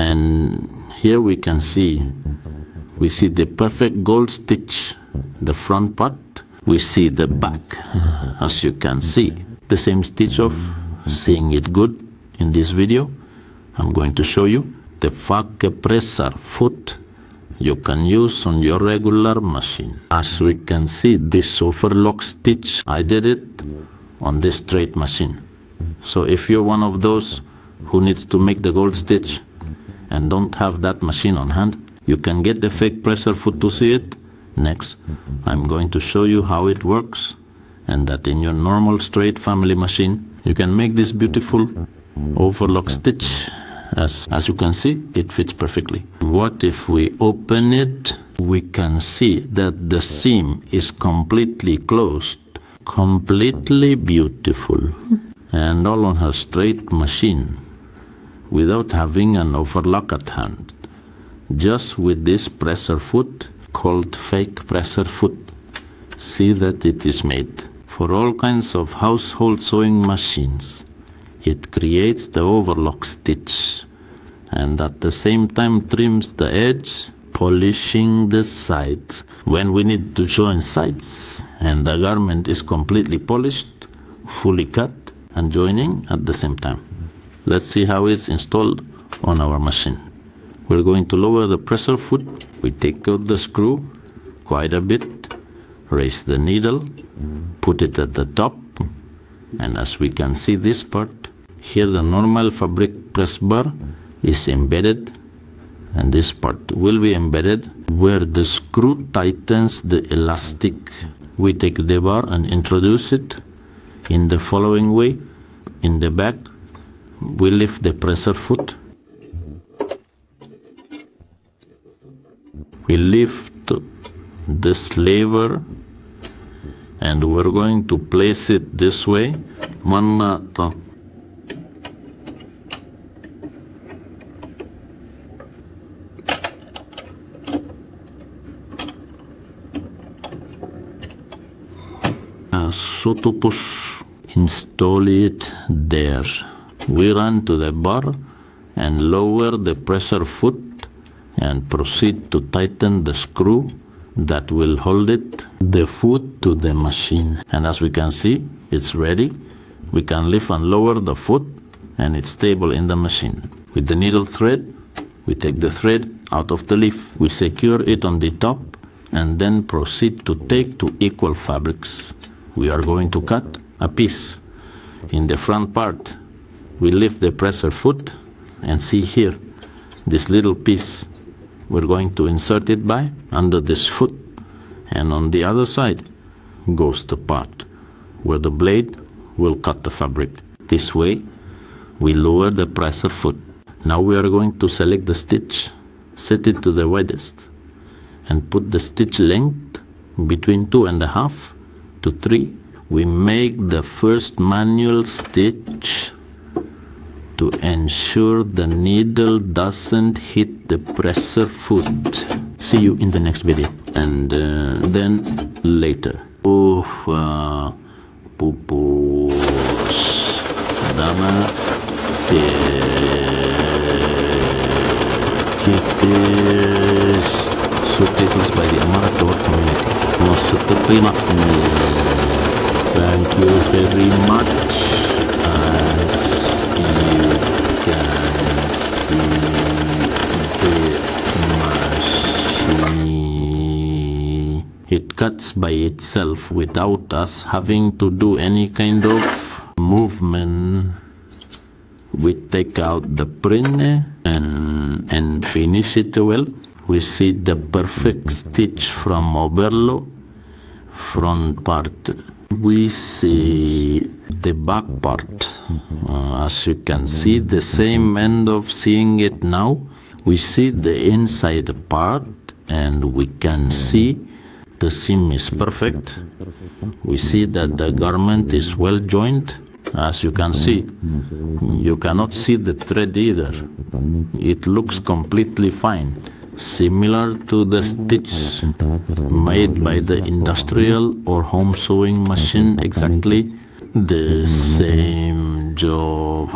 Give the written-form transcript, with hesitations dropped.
And here we see the perfect gold stitch, the front part. We see the back, as you can see, the same stitch of seeing it good in this video. I'm going to show you the FALSO presser foot you can use on your regular machine. As we can see, this overlock stitch, I did it on this straight machine. So if you're one of those who needs to make the gold stitch and don't have that machine on hand, you can get the fake presser foot to see it. Next, I'm going to show you how it works, and that in your normal straight family machine, you can make this beautiful overlock stitch. As you can see, it fits perfectly. What if we open it? We can see that the seam is completely closed, completely beautiful, and all on her straight machine, without having an overlock at hand, just with this presser foot called fake presser foot. See that it is made for all kinds of household sewing machines. It creates the overlock stitch and at the same time trims the edge, polishing the sides. When we need to join sides and the garment is completely polished, fully cut and joining at the same time. Let's see how it's installed on our machine. We're going to lower the presser foot. We take out the screw quite a bit, raise the needle, put it at the top, and as we can see this part, here the normal fabric press bar is embedded, and this part will be embedded where the screw tightens the elastic. We take the bar and introduce it in the following way. In the back, we lift the presser foot. We lift this lever and we're going to place it this way. So to push, install it there. We run to the bar and lower the presser foot and proceed to tighten the screw that will hold it, the foot, to the machine. And as we can see, it's ready. We can lift and lower the foot and it's stable in the machine. With the needle thread, we take the thread out of the leaf. We secure it on the top and then proceed to take two equal fabrics. We are going to cut a piece. In the front part, we lift the presser foot and see here, this little piece. We're going to insert it by under this foot, and on the other side goes the part where the blade will cut the fabric. This way, we lower the presser foot. Now we are going to select the stitch, set it to the widest, and put the stitch length between 2.5 to 3. We make the first manual stitch to ensure the needle doesn't hit the presser foot. See you in the next video, and then later. Pupus dama Kitis subtitles by the Amateur community. Terima Thank you very much. As you can see the machine, it cuts by itself without us having to do any kind of movement. We take out the print and finish it well. We see the perfect stitch from overlock front part. We see the back part. As you can see, the same end of seeing it now. We see the inside part and we can see the seam is perfect. We see that the garment is well joined. As you can see, you cannot see the thread either. It looks completely fine, similar to the stitch made by the industrial or home sewing machine. Exactly the same job.